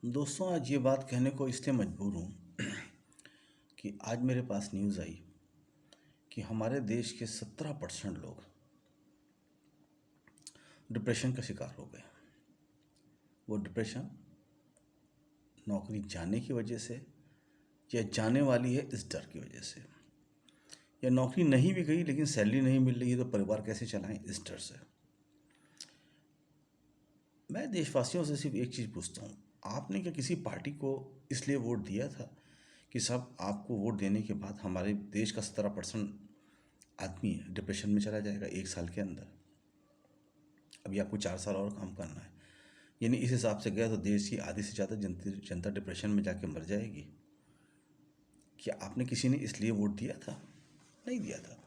दोस्तों, आज ये बात कहने को इसलिए मजबूर हूँ कि आज मेरे पास न्यूज़ आई कि हमारे देश के 17% लोग डिप्रेशन का शिकार हो गए। वो डिप्रेशन नौकरी जाने की वजह से या जाने वाली है इस डर की वजह से, या नौकरी नहीं भी गई लेकिन सैलरी नहीं मिल रही है तो परिवार कैसे चलाएं इस डर से। मैं देशवासियों से सिर्फ एक चीज़ पूछता हूँ, आपने क्या किसी पार्टी को इसलिए वोट दिया था कि सब आपको वोट देने के बाद हमारे देश का 17% आदमी डिप्रेशन में चला जाएगा 1 साल के अंदर? अभी आपको 4 साल और काम करना है, यानी इस हिसाब से गया तो देश की आधी से ज़्यादा जनता डिप्रेशन में जाके मर जाएगी। क्या आपने किसी ने इसलिए वोट दिया था? नहीं दिया था।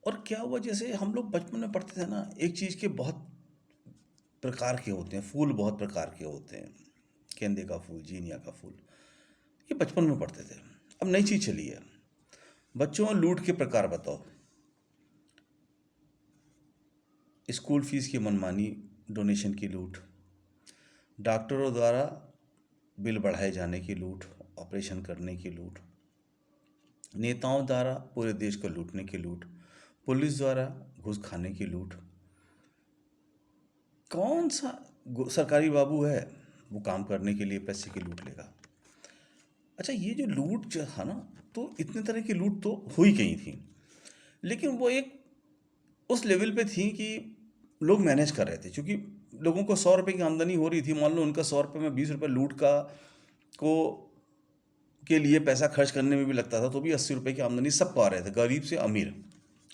और क्या हुआ, जैसे हम लोग बचपन में पढ़ते थे ना, एक चीज़ के बहुत प्रकार के होते हैं, फूल बहुत प्रकार के होते हैं, गेंदे का फूल, जीनिया का फूल, ये बचपन में पढ़ते थे। अब नई चीज़ चली है, बच्चों लूट के प्रकार बताओ। स्कूल फीस की मनमानी, डोनेशन की लूट, डॉक्टरों द्वारा बिल बढ़ाए जाने की लूट, ऑपरेशन करने की लूट, नेताओं द्वारा पूरे देश को लूटने की लूट, पुलिस द्वारा घूस खाने की लूट। कौन सा सरकारी बाबू है वो काम करने के लिए पैसे की लूट लेगा? अच्छा, ये जो लूट जो था ना, तो इतने तरह की लूट तो हो ही गई थी, लेकिन वो एक उस लेवल पे थी कि लोग मैनेज कर रहे थे, क्योंकि लोगों को 100 रुपये की आमदनी हो रही थी। मान लो उनका 100 रुपये में 20 रुपये लूट का को के लिए पैसा खर्च करने में भी लगता था, तो भी 80 रुपये की आमदनी सब पा रहे थे, गरीब से अमीर।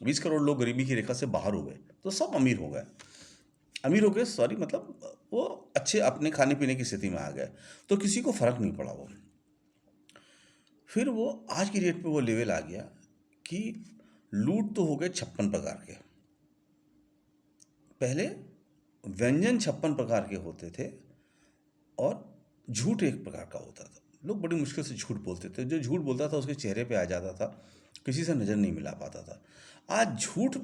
20 करोड़ लोग गरीबी की रेखा से बाहर हो गए, तो सब अमीर हो गए। अमीर हो गए, सॉरी, मतलब वो अच्छे अपने खाने पीने की स्थिति में आ गए, तो किसी को फर्क नहीं पड़ा। वो फिर वो आज की डेट पे वो लेवल आ गया कि लूट तो हो गए 56 प्रकार के। पहले व्यंजन 56 प्रकार के होते थे और झूठ एक प्रकार का होता था। लोग बड़ी मुश्किल से झूठ बोलते थे, जो झूठ बोलता था उसके चेहरे पे आ जाता था, किसी से नज़र नहीं मिला पाता था। आज झूठ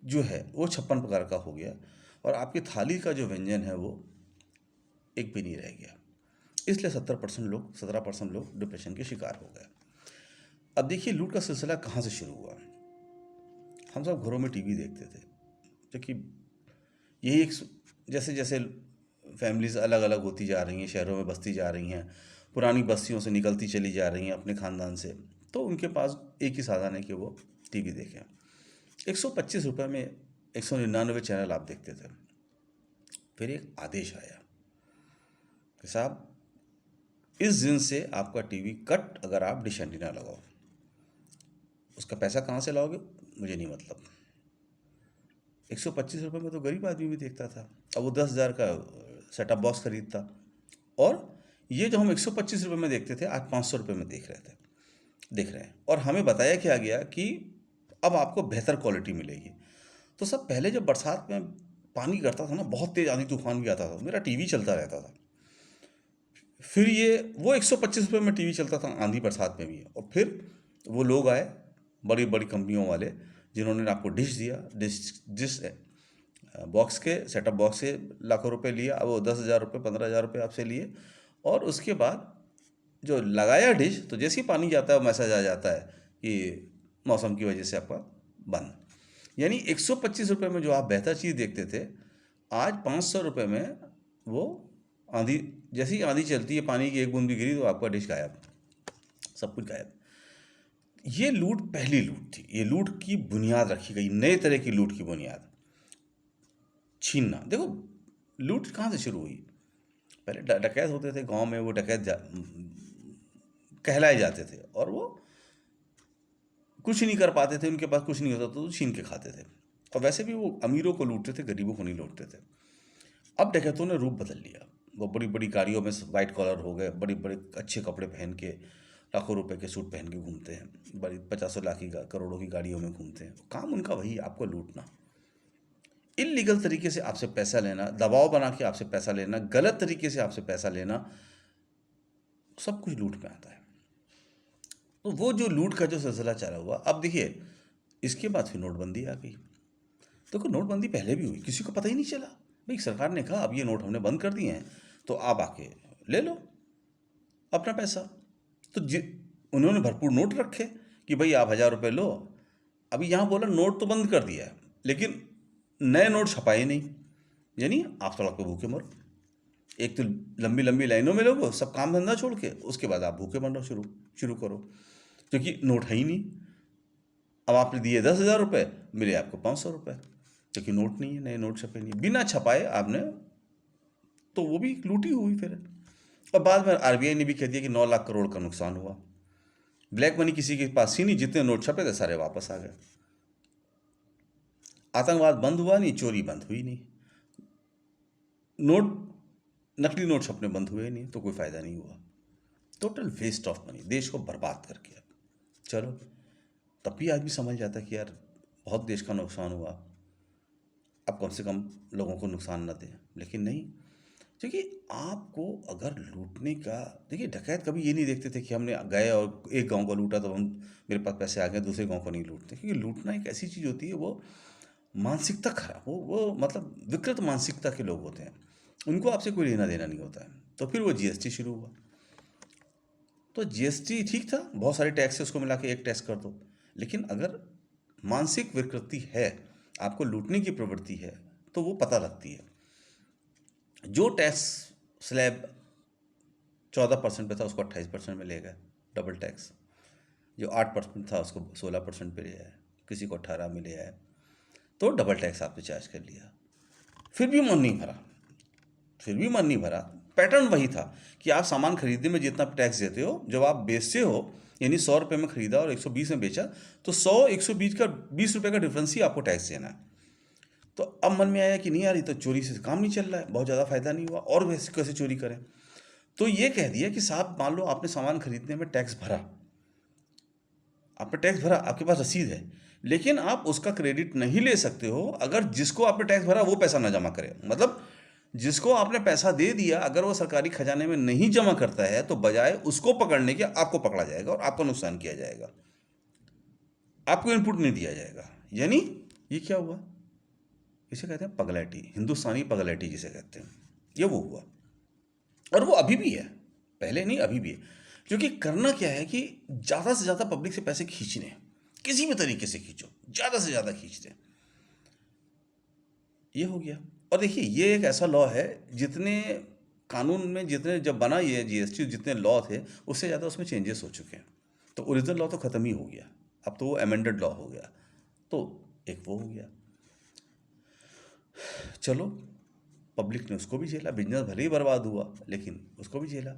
जो है वो 56 प्रकार का हो गया, और आपकी थाली का जो व्यंजन है वो एक भी नहीं रह गया। इसलिए 17% लोग डिप्रेशन के शिकार हो गए। अब देखिए, लूट का सिलसिला कहाँ से शुरू हुआ। हम सब घरों में टीवी देखते थे, जो कि यही एक जैसे जैसे फैमिलीज अलग अलग होती जा रही हैं, शहरों में बसती जा रही हैं, पुरानी बस्तियों से निकलती चली जा रही हैं अपने ख़ानदान से, तो उनके पास एक ही साधन है कि वो टीवी देखें। 125 रुपये में 199 चैनल आप देखते थे। फिर एक आदेश आया कि साहब, इस दिन से आपका टीवी कट अगर आप डिश एंटीना लगाओ। उसका पैसा कहाँ से लाओगे मुझे नहीं मतलब। 125 रुपये में तो गरीब आदमी भी देखता था, अब वो 10,000 का सेटअप बॉक्स खरीदता। और ये जो हम 125 रुपये में देखते थे, आज 500 रुपये में देख रहे हैं। और हमें बताया क्या गया कि अब आपको बेहतर क्वालिटी मिलेगी। तो सब पहले जब बरसात में पानी गिरता था ना, बहुत तेज आंधी तूफान भी आता था, मेरा टीवी चलता रहता था। फिर ये वो 125 रुपये में टीवी चलता था आंधी बरसात में भी। और फिर वो लोग आए, बड़ी बड़ी कंपनियों वाले, जिन्होंने आपको डिश दिया। डिश डिश बॉक्स के सेटअप बॉक्स से लाखों रुपए लिया। अब वो 10,000 रुपये 15,000 रुपये आपसे लिए, और उसके बाद जो लगाया डिश, तो जैसे ही पानी जाता है मैसेज आ जाता है कि मौसम की वजह से आपका बंद। यानी 125 रुपये में जो आप बेहतर चीज़ देखते थे, आज 500 रुपये में वो आंधी, जैसे ही आंधी चलती है, पानी की एक बूंद भी गिरी तो आपका डिश गायब, सब कुछ गायब। ये लूट पहली लूट थी, ये लूट की बुनियाद रखी गई, नए तरह की लूट की बुनियाद, छीनना। देखो, लूट कहाँ से शुरू हुई। पहले डकैत होते थे गांव में, वो कहलाए जाते थे, और वो कुछ नहीं कर पाते थे, उनके पास कुछ नहीं होता तो छीन के खाते थे। और वैसे भी वो अमीरों को लूटते थे, गरीबों को नहीं लूटते थे। अब डकैतों ने रूप बदल लिया, वो बड़ी बड़ी गाड़ियों में वाइट कॉलर हो गए, बड़े बड़े अच्छे कपड़े पहन के, लाखों रुपए के सूट पहन के घूमते हैं, बड़ी 50 लाख की करोड़ों की गाड़ियों में घूमते हैं। काम उनका वही, आपको लूटना, इलीगल तरीके से आपसे पैसा लेना, दबाव बना के आपसे पैसा लेना, गलत तरीके से आपसे पैसा लेना, सब कुछ लूट में आता है। तो वो जो लूट का जो सिलसिला चला हुआ, अब देखिए, इसके बाद फिर नोटबंदी आ गई। देखो, नोटबंदी पहले भी हुई, किसी को पता ही नहीं चला। भाई सरकार ने कहा अब ये नोट हमने बंद कर दिए हैं, तो आप आके ले लो अपना पैसा। तो उन्होंने भरपूर नोट रखे कि भाई आप 1,000 रुपये लो। अभी यहाँ बोला नोट तो बंद कर दिया है, लेकिन नए नोट छपाए नहीं, यानी आप सड़क पे भूखे मरो। एक तो लंबी लंबी लाइनों में लोगो सब काम धंधा छोड़ के, उसके बाद आप भूखे मरना शुरू शुरू करो, क्योंकि नोट है ही नहीं। अब आपने दिए 10,000 रुपये, मिले आपको 500 रुपये, क्योंकि नोट नहीं है, नए नोट छपे नहीं, बिना छपाए आपने, तो वो भी लूटी हुई फिर। और बाद में आरबीआई ने भी कह दिया कि 9 लाख करोड़ का नुकसान हुआ। ब्लैक मनी किसी के पास ही नहीं, जितने नोट छपे थे सारे वापस आ गए। आतंकवाद बंद हुआ नहीं, चोरी बंद हुई नहीं, नोट नकली नोट छपने बंद हुए नहीं, तो कोई फायदा नहीं हुआ। टोटल वेस्ट ऑफ मनी, देश को बर्बाद करके। चलो तब भी आदमी समझ जाता कि यार बहुत देश का नुकसान हुआ, अब कम से कम लोगों को नुकसान ना दें। लेकिन नहीं, क्योंकि आपको अगर लूटने का, देखिए डकैत कभी ये नहीं देखते थे कि हमने गए और एक गांव को लूटा तो हम, मेरे पास पैसे आ गए, दूसरे गांव को नहीं लूटते। क्योंकि लूटना एक ऐसी चीज़ होती है, वो मानसिकता खराब, वो मतलब विकृत मानसिकता के लोग होते हैं, उनको आपसे कोई लेना देना नहीं होता है। तो फिर वो जीएसटी शुरू हुआ। तो जीएसटी ठीक था, बहुत सारे टैक्स है, उसको मिला के एक टैक्स कर दो। लेकिन अगर मानसिक विकृति है, आपको लूटने की प्रवृत्ति है, तो वो पता लगती है। जो टैक्स स्लैब 14% पे था, उसको 28% में ले गए, डबल टैक्स। जो 8% था, उसको 16% पे ले आए, किसी को 18 में ले आए, तो डबल टैक्स आपसे चार्ज कर लिया। फिर भी मन नहीं भरा, फिर भी मन नहीं भरा। पैटर्न वही था कि आप सामान खरीदने में जितना टैक्स देते हो, जब आप बेचते हो, यानी 100 रुपये में खरीदा और 120 में बेचा, तो 100-120 का 20 रुपये का डिफरेंस ही आपको टैक्स देना है। तो अब मन में आया कि नहीं यार, ये तो चोरी से काम नहीं चल रहा है, बहुत ज़्यादा फायदा नहीं हुआ, और वैसे कैसे चोरी करें। तो ये कह दिया कि साहब मान लो आपने सामान खरीदने में टैक्स भरा, आपने टैक्स भरा, आपके पास रसीद है, लेकिन आप उसका क्रेडिट नहीं ले सकते हो अगर जिसको आपने टैक्स भरा वो पैसा ना जमा करे। मतलब जिसको आपने पैसा दे दिया, अगर वो सरकारी खजाने में नहीं जमा करता है, तो बजाय उसको पकड़ने के आपको पकड़ा जाएगा और आपका नुकसान किया जाएगा, आपको इनपुट नहीं दिया जाएगा। यानी ये क्या हुआ, इसे कहते हैं पगलैटी, हिंदुस्तानी पगलैटी जिसे कहते हैं, ये वो हुआ। और वो अभी भी है, पहले नहीं अभी भी है। क्योंकि करना क्या है कि ज़्यादा से ज़्यादा पब्लिक से पैसे खींचने हैं, किसी भी तरीके से खींचो, ज़्यादा से ज़्यादा खींचते हैं, ये हो गया। और देखिए ये एक ऐसा लॉ है, जितने कानून में, जितने जब बना ये जीएसटी, जितने लॉ थे उससे ज़्यादा उसमें चेंजेस हो चुके हैं। तो ओरिजिनल लॉ तो ख़त्म ही हो गया, अब तो वो अमेंडेड लॉ हो गया, तो एक वो हो गया। चलो पब्लिक ने उसको भी झेला, बिजनेस भले ही बर्बाद हुआ, लेकिन उसको भी झेला।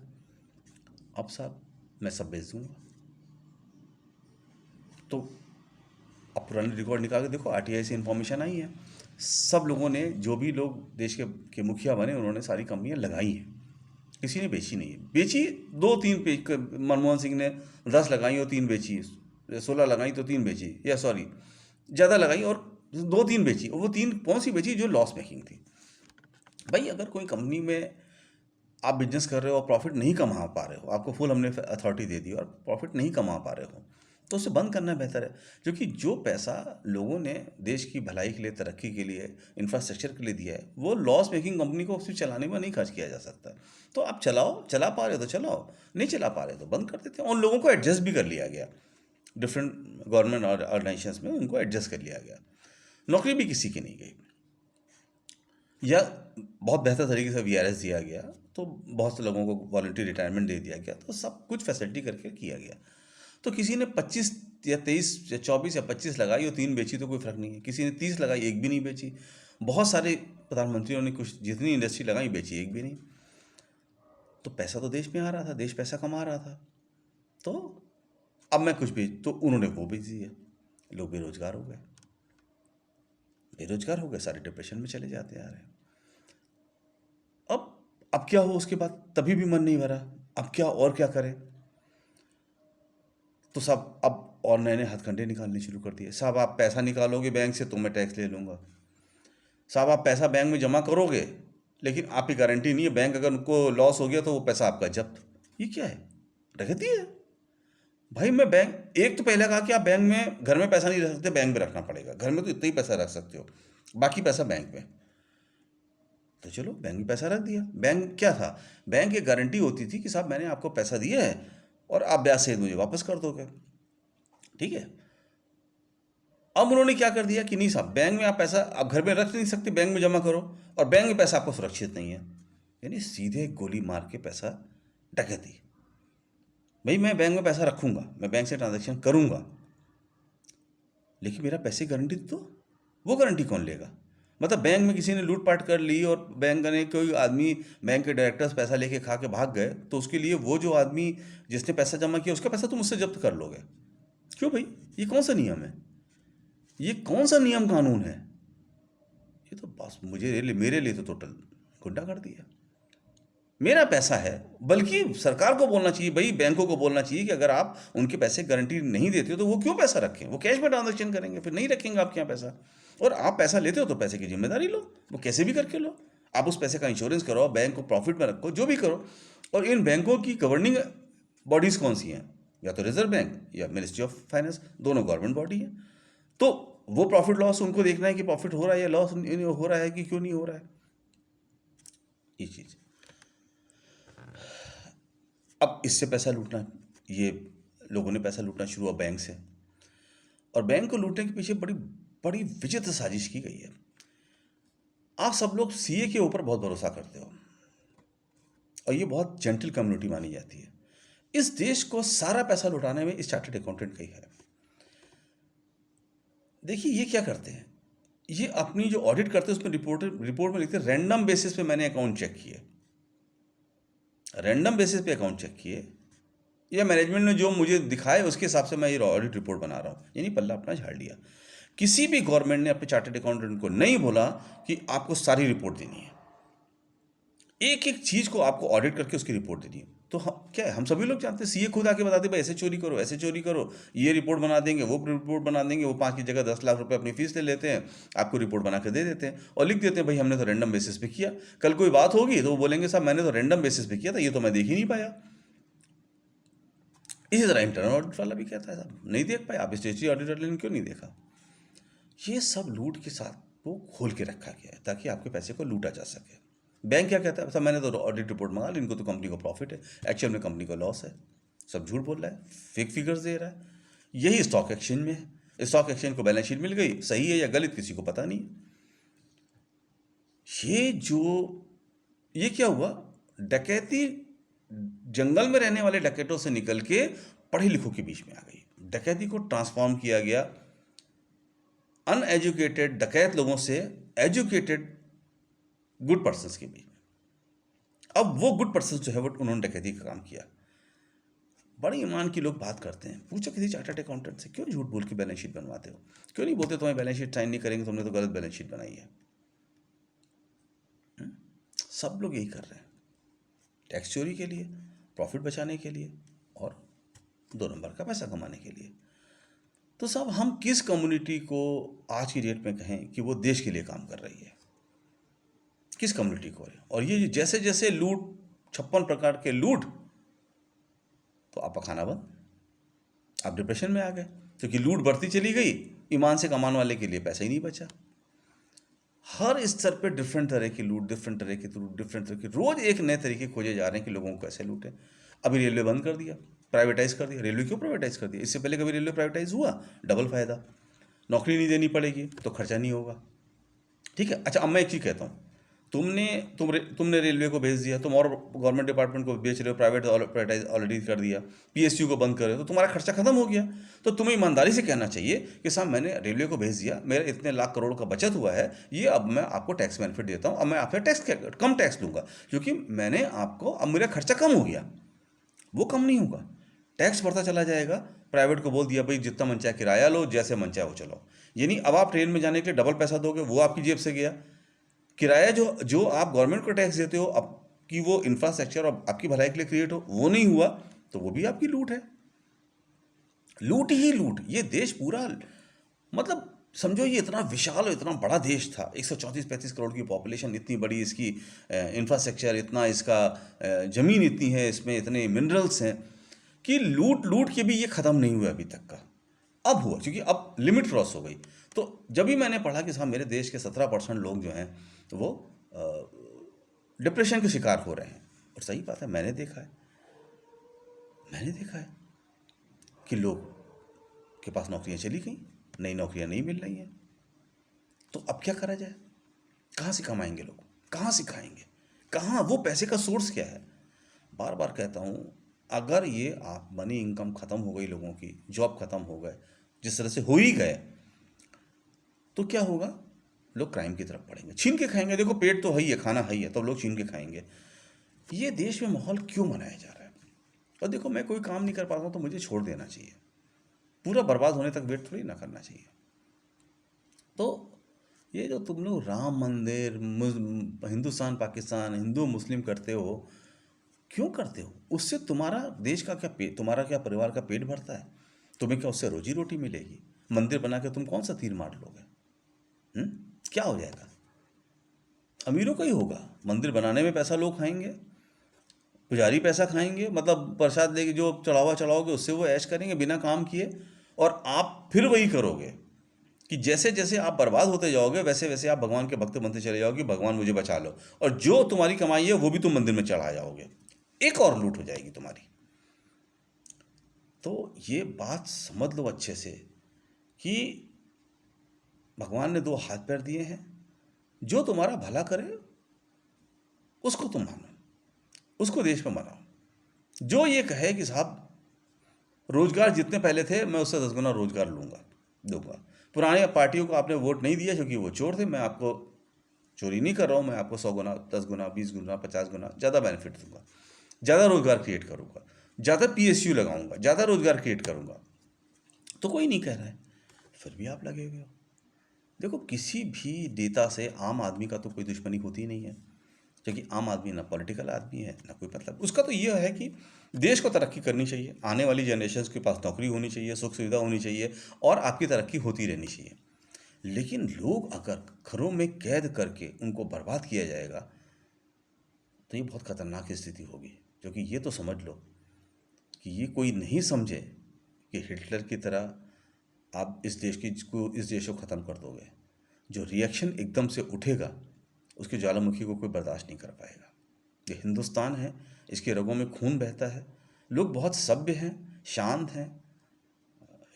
अब साहब मैं सब बेच दूंगा, तो अब पुराने रिकॉर्ड निकाल के देखो, आरटीआई से इन्फॉर्मेशन आई है, सब लोगों ने, जो भी लोग देश के मुखिया बने, उन्होंने सारी कंपनियां लगाई हैं, किसी ने बेची नहीं है। बेची 2-3 पे, मनमोहन सिंह ने 10 लगाई और 3 बेची, 16 लगाई तो 3 बेची, या सॉरी ज़्यादा लगाई और 2-3 बेची, और वो 3 कौन सी बेची, जो लॉस मेकिंग थी। भाई अगर कोई कंपनी में आप बिजनेस कर रहे हो और प्रॉफिट नहीं कमा पा रहे हो, आपको फुल हमने अथॉरिटी दे दी और प्रॉफिट नहीं कमा पा रहे हो, तो उसे बंद करना बेहतर है। क्योंकि जो पैसा लोगों ने देश की भलाई के लिए, तरक्की के लिए, इंफ्रास्ट्रक्चर के लिए दिया है, वो लॉस मेकिंग कंपनी को सिर्फ चलाने में नहीं खर्च किया जा सकता। तो आप चलाओ, चला पा रहे हो तो चलाओ, नहीं चला पा रहे तो बंद कर देते हैं। उन लोगों को एडजस्ट भी कर लिया गया, डिफरेंट गवर्नमेंट ऑर्गेनाइजेशंस में उनको एडजस्ट कर लिया गया, नौकरी भी किसी की नहीं गई, या बहुत बेहतर तरीके से वीआरएस दिया गया, तो बहुत से लोगों को वॉलंटरी रिटायरमेंट दे दिया गया, तो सब कुछ फैसिलिटी करके किया गया। तो किसी ने 25 या 23 या 24 या 25 लगाई और 3 बेची, तो कोई फर्क नहीं है। किसी ने 30 लगाई, एक भी नहीं बेची। बहुत सारे प्रधानमंत्रियों ने कुछ, जितनी इंडस्ट्री लगाई, बेची एक भी नहीं। तो पैसा तो देश में आ रहा था, देश पैसा कमा रहा था। तो अब मैं कुछ बेच, तो उन्होंने वो बेच दिया, लोग बेरोजगार हो गए, बेरोजगार हो गए, सारे डिप्रेशन में चले जाते आ रहे हैं। अब क्या हो उसके बाद, तभी भी मन नहीं भरा, अब क्या और क्या करें। तो सब अब और नए नए हथकंडे निकालने शुरू कर दिए। साहब आप पैसा निकालोगे बैंक से तो मैं टैक्स ले लूँगा, साहब आप पैसा बैंक में जमा करोगे, लेकिन आपकी गारंटी नहीं है, बैंक अगर उनको लॉस हो गया तो वो पैसा आपका जब्त। ये क्या है, डकैती है। भाई मैं बैंक, एक तो पहले कहा कि आप बैंक में, घर में पैसा नहीं रख सकते, बैंक में रखना पड़ेगा। घर में तो इतना ही पैसा रख सकते हो, बाकी पैसा बैंक में। तो चलो बैंक में पैसा रख दिया। बैंक क्या था, बैंक एक गारंटी होती थी कि साहब मैंने आपको पैसा दिया है और आप ब्याज सहित मुझे वापस कर दोगे, ठीक है। अब उन्होंने क्या कर दिया कि नहीं साहब, बैंक में आप पैसा आप घर में रख नहीं सकते, बैंक में जमा करो, और बैंक में पैसा आपको सुरक्षित नहीं है। यानी सीधे गोली मार के पैसा डकैती। भाई मैं बैंक में पैसा रखूंगा, मैं बैंक से ट्रांजैक्शन करूंगा, लेकिन मेरा पैसे गारंटी तो वो गारंटी कौन लेगा। मतलब बैंक में किसी ने लूटपाट कर ली और बैंक ने कोई आदमी, बैंक के डायरेक्टर्स पैसा लेके खा के भाग गए, तो उसके लिए वो जो आदमी जिसने पैसा जमा किया उसका पैसा तुम मुझसे जब्त कर लोगे। क्यों भाई, ये कौन सा नियम है, ये कौन सा नियम कानून है। ये तो बस मेरे लिए तो टोटल गुंडा कर दिया। मेरा पैसा है, बल्कि सरकार को बोलना चाहिए, भाई बैंकों को बोलना चाहिए कि अगर आप उनके पैसे गारंटी नहीं देते हो तो वो क्यों पैसा रखें, वो कैश में ट्रांजेक्शन करेंगे, फिर नहीं रखेंगे आपके यहाँ पैसा। और आप पैसा लेते हो तो पैसे की जिम्मेदारी लो, वो कैसे भी करके लो। आप उस पैसे का इंश्योरेंस करो, बैंक को प्रॉफिट में रखो, जो भी करो। और इन बैंकों की गवर्निंग बॉडीज़ कौन सी हैं, या तो रिजर्व बैंक या मिनिस्ट्री ऑफ फाइनेंस, दोनों गवर्नमेंट बॉडी है। तो वो प्रॉफिट लॉस उनको देखना है कि प्रॉफिट हो रहा है या लॉस हो रहा है कि क्यों नहीं हो रहा है, ये चीज़। अब इससे पैसा लूटना, ये लोगों ने पैसा लूटना शुरू हुआ बैंक से, और बैंक को लूटने के पीछे बड़ी बड़ी विचित्र साजिश की गई है। आप सब लोग सीए के ऊपर बहुत भरोसा करते हो, और ये बहुत जेंटल कम्युनिटी मानी जाती है। इस देश को सारा पैसा लुटाने में इस चार्टर्ड अकाउंटेंट का ही है। देखिए ये क्या करते हैं, ये अपनी जो ऑडिट करते हैं उसमें रिपोर्ट में लिखते हैं रैंडम बेसिस पे मैंने अकाउंट चेक किए, रैंडम बेसिस पे अकाउंट चेक किए, या मैनेजमेंट ने जो मुझे दिखाए उसके हिसाब से मैं ये ऑडिट रिपोर्ट बना रहा हूँ, यानी पल्ला अपना झाड़ लिया। किसी भी गवर्नमेंट ने अपने चार्टर्ड अकाउंटेंट को नहीं बोला कि आपको सारी रिपोर्ट देनी है, एक एक चीज़ को आपको ऑडिट करके उसकी रिपोर्ट देनी है। तो हम क्या है, हम सभी लोग जानते हैं, सीए खुद आके बताते भाई ऐसे चोरी करो, ऐसे चोरी करो, ये रिपोर्ट बना देंगे, वो रिपोर्ट बना देंगे, वो 5 की जगह 10 लाख रुपए अपनी फीस ले लेते हैं, आपको रिपोर्ट बना के दे देते हैं और लिख देते हैं भाई हमने तो रैंडम बेसिस पे किया। कल कोई बात होगी तो वो बोलेंगे साहब मैंने तो रैंडम बेसिस पे किया था, ये तो मैं देख ही नहीं पाया। इसी तरह इंटरनल ऑडिट वाला भी कहता है साहब नहीं देख पाया, आप स्टेचुटरी ऑडिटर ने क्यों नहीं देखा। ये सब लूट के साथ वो खोल के रखा गया है ताकि आपके पैसे को लूटा जा सके। बैंक क्या कहता है, साहब मैंने तो ऑडिट रिपोर्ट मंगा ली, इनको तो कंपनी को प्रॉफिट है, एक्चुअल में कंपनी को लॉस है, सब झूठ बोल रहा है, फेक फिगर्स दे रहा है। यही स्टॉक एक्सचेंज में है, स्टॉक एक्सचेंज को बैलेंस शीट मिल गई, सही है या गलत किसी को पता नहीं। ये क्या हुआ, डकैती जंगल में रहने वाले डकैतों से निकल के पढ़े लिखों के बीच में आ गई। डकैती को ट्रांसफॉर्म किया गया अनएजुकेटेड डकैत लोगों से एजुकेटेड गुड पर्सन्स के बीच में। अब वो गुड पर्सन्स जो है वो उन्होंने डकैती का काम किया। बड़े ईमान की लोग बात करते हैं, पूछो किसी चार्टर्ड अकाउंटेंट से क्यों झूठ बोल के बैलेंस शीट बनवाते हो, क्यों नहीं बोलते तुम्हें बैलेंस शीट साइन नहीं करेंगे, तुमने तो गलत बैलेंस शीट बनाई है। सब लोग यही कर रहे हैं, टैक्स चोरी के लिए, प्रॉफिट बचाने के लिए और 2 नंबर का पैसा कमाने के लिए। तो साहब हम किस कम्युनिटी को आज की डेट में कहें कि वो देश के लिए काम कर रही है, किस कम्युनिटी को। और ये जैसे जैसे लूट, 56 प्रकार के लूट, तो आपका खाना बंद, आप डिप्रेशन में आ गए क्योंकि लूट बढ़ती चली गई, ईमान से कमाने वाले के लिए पैसा ही नहीं बचा। हर स्तर पे डिफरेंट तरह की लूट, डिफरेंट तरह की लूट, डिफरेंट तरह की, रोज एक नए तरीके खोजे जा रहे हैं कि लोगों को कैसे लूटें। अभी रेलवे बंद कर दिया, प्राइवेटाइज कर दिया। रेलवे क्यों प्राइवेटाइज कर दिया, इससे पहले कभी रेलवे प्राइवेटाइज हुआ, डबल फायदा, नौकरी नहीं देनी पड़ेगी तो खर्चा नहीं होगा, ठीक है। अच्छा अब मैं एक चीज़ कहता हूँ, तुमने रेलवे को भेज दिया, तुम और गवर्नमेंट डिपार्टमेंट को बेच रहे हो, प्राइवेटाइज ऑलरेडी कर दिया, पीएसयू को बंद कर रहे हो, तो तुम्हारा खर्चा खत्म हो गया। तो तुम्हें ईमानदारी से कहना चाहिए कि साहब मैंने रेलवे को भेज दिया, मेरा इतने लाख करोड़ का बचत हुआ है, ये अब मैं आपको टैक्स बेनिफिट देता हूँ, अब मैं आपसे कम टैक्स लूँगा क्योंकि मैंने आपको, अब मेरा खर्चा कम हो गया। वो कम नहीं होगा, टैक्स बढ़ता चला जाएगा। प्राइवेट को बोल दिया भाई जितना मन चाहे किराया लो, जैसे मन चाहे वो चलो, यानी अब आप ट्रेन में जाने के लिए डबल पैसा दोगे, वो आपकी जेब से गया। किराया जो जो आप गवर्नमेंट को टैक्स देते हो, आपकी वो इंफ्रास्ट्रक्चर और आपकी भलाई के लिए क्रिएट हो, वो नहीं हुआ तो वो भी आपकी लूट है। लूट ही लूट। ये देश पूरा, मतलब समझो ये इतना विशाल और इतना बड़ा देश था, 134-35 करोड़ की पॉपुलेशन, इतनी बड़ी इसकी इंफ्रास्ट्रक्चर, इतना इसका ज़मीन इतनी है, इसमें इतने मिनरल्स हैं कि लूट लूट के भी ये ख़त्म नहीं हुआ अभी तक का। अब हुआ क्योंकि अब लिमिट क्रॉस हो गई। तो जब भी मैंने पढ़ा कि साहब मेरे देश के 17% लोग जो हैं वो डिप्रेशन के शिकार हो रहे हैं। और सही बात है, मैंने देखा है कि लोग के पास नौकरियां चली गई, नई नौकरियां नहीं मिल रही हैं। तो अब क्या करा जाए? कहाँ से कमाएंगे लोग, कहाँ से खाएंगे, कहाँ वो पैसे का सोर्स क्या है? बार बार कहता हूँ, अगर ये आप मनी इनकम ख़त्म हो गई, लोगों की जॉब ख़त्म हो गए, जिस तरह से हो ही गए, तो क्या होगा? लोग क्राइम की तरफ बढ़ेंगे, छीन के खाएंगे। देखो, पेट तो है ही है, खाना है ही है, तो लोग छीन के खाएंगे। ये देश में माहौल क्यों बनाया जा रहा है? और देखो, मैं कोई काम नहीं कर पाता हूँ तो मुझे छोड़ देना चाहिए, पूरा बर्बाद होने तक वेट थोड़ी ना करना चाहिए। तो ये जो तुम लोग राम मंदिर, हिंदुस्तान पाकिस्तान, हिंदू मुस्लिम करते हो, क्यों करते हो? उससे तुम्हारा देश का क्या तुम्हारा क्या परिवार का पेट भरता है? तुम्हें क्या उससे रोजी रोटी मिलेगी? मंदिर बना के तुम कौन सा तीर मार लोगे? क्या हो जाएगा? अमीरों का ही होगा। मंदिर बनाने में पैसा लोग खाएंगे, पुजारी पैसा खाएंगे, मतलब प्रसाद लेके जो चढ़ावा चढ़ाओगे उससे वो ऐश करेंगे बिना काम किए। और आप फिर वही करोगे कि जैसे जैसे आप बर्बाद होते जाओगे, वैसे वैसे आप भगवान के भक्त बनते चले जाओगे, भगवान मुझे बचा लो, और जो तुम्हारी कमाई है वो भी तुम मंदिर में चढ़ा जाओगे। एक और लूट हो जाएगी तुम्हारी। तो ये बात समझ लो अच्छे से कि भगवान ने दो हाथ पैर दिए हैं, जो तुम्हारा भला करे उसको तुम मानो, उसको देश में मनाओ। जो ये कहे कि साहब रोजगार जितने पहले थे मैं उससे 10 गुना रोजगार दूंगा। पुराने पार्टियों को आपने वोट नहीं दिया क्योंकि वो चोर थे, मैं आपको चोरी नहीं कर रहा हूँ, मैं आपको 100 गुना, 10 गुना, 20 गुना, 50 गुना ज़्यादा बेनिफिट दूंगा, ज़्यादा रोजगार क्रिएट करूंगा, ज़्यादा PSU लगाऊंगा, ज़्यादा रोजगार क्रिएट करूंगा। तो कोई नहीं कह रहा है, फिर भी आप लगे हुए हो। देखो, किसी भी नेता से आम आदमी का तो कोई दुश्मनी होती ही नहीं है, क्योंकि आम आदमी ना पॉलिटिकल आदमी है ना कोई मतलब। उसका तो यह है कि देश को तरक्की करनी चाहिए, आने वाली जनरेशन के पास नौकरी होनी चाहिए, सुख सुविधा होनी चाहिए, और आपकी तरक्की होती रहनी चाहिए। लेकिन लोग अगर घरों में कैद करके उनको बर्बाद किया जाएगा तो ये बहुत खतरनाक स्थिति होगी। क्योंकि ये तो समझ लो कि ये कोई नहीं समझे कि हिटलर की तरह आप इस देश को ख़त्म कर दोगे। जो रिएक्शन एकदम से उठेगा उसके ज्वालामुखी को कोई बर्दाश्त नहीं कर पाएगा। ये हिंदुस्तान है, इसके रगों में खून बहता है, लोग बहुत सभ्य हैं, शांत हैं,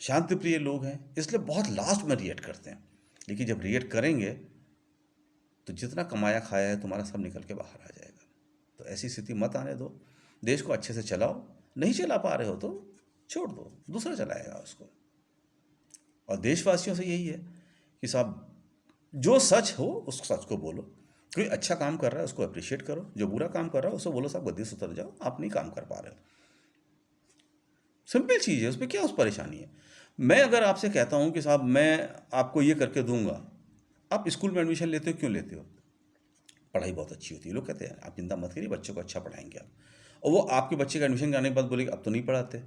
शांति प्रिय लोग हैं, इसलिए बहुत लास्ट में रिएक्ट करते हैं। लेकिन जब रिएक्ट करेंगे तो जितना कमाया खाया है तुम्हारा सब निकल के बाहर आ जाएगा। तो ऐसी स्थिति मत आने दो, देश को अच्छे से चलाओ। नहीं चला पा रहे हो तो छोड़ दो, दूसरा चलाएगा उसको। और देशवासियों से यही है कि साहब जो सच हो उस सच को बोलो। कोई अच्छा काम कर रहा है उसको अप्रिशिएट करो, जो बुरा काम कर रहा है उसको बोलो साहब गद्दी से उतर जाओ, आप नहीं काम कर पा रहे हो। सिंपल चीज़ है, उसमें क्या उस परेशानी है? मैं अगर आपसे कहता हूँ कि साहब मैं आपको ये करके दूंगा, आप स्कूल में एडमिशन लेते हो, क्यों लेते हो? पढ़ाई बहुत अच्छी होती है, लोग कहते हैं आप चिंता मत करिए, बच्चों को अच्छा पढ़ाएंगे आप। और वो आपके बच्चे का एडमिशन कराने के बाद बोलेगा अब तो नहीं पढ़ाते,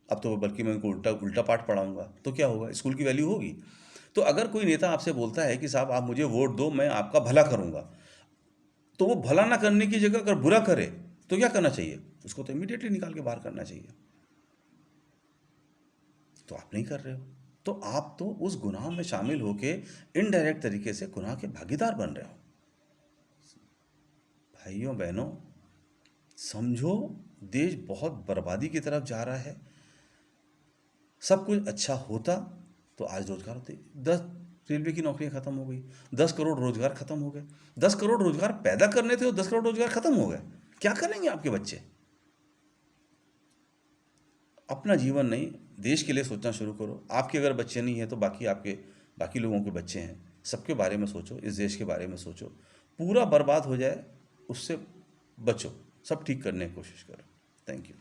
अब तो बल्कि मैं उनको उल्टा उल्टा पाठ पढ़ाऊंगा, तो क्या होगा? स्कूल की वैल्यू होगी। तो अगर कोई नेता आपसे बोलता है कि साहब आप मुझे वोट दो, मैं आपका भला करूंगा, तो वो भला ना करने की जगह अगर बुरा करे तो क्या करना चाहिए? उसको तो इमीडिएटली निकाल के बाहर करना चाहिए। तो आप नहीं कर रहे हो, तो आप तो उस गुनाह में शामिल होके इनडायरेक्ट तरीके से गुनाह के भागीदार बन रहे हो। भाइयों बहनों, समझो, देश बहुत बर्बादी की तरफ जा रहा है। सब कुछ अच्छा होता तो आज रोजगार होते। 10 रेलवे की नौकरियां खत्म हो गई, 10 करोड़ रोजगार खत्म हो गए। 10 करोड़ रोजगार पैदा करने थे और 10 करोड़ रोजगार खत्म हो गए। क्या करेंगे आपके बच्चे? अपना जीवन नहीं, देश के लिए सोचना शुरू करो। आपके अगर बच्चे नहीं हैं तो बाकी लोगों के बच्चे हैं, सबके बारे में सोचो, इस देश के बारे में सोचो। पूरा बर्बाद हो जाए उससे बचो, सब ठीक करने की कोशिश करो। Thank you.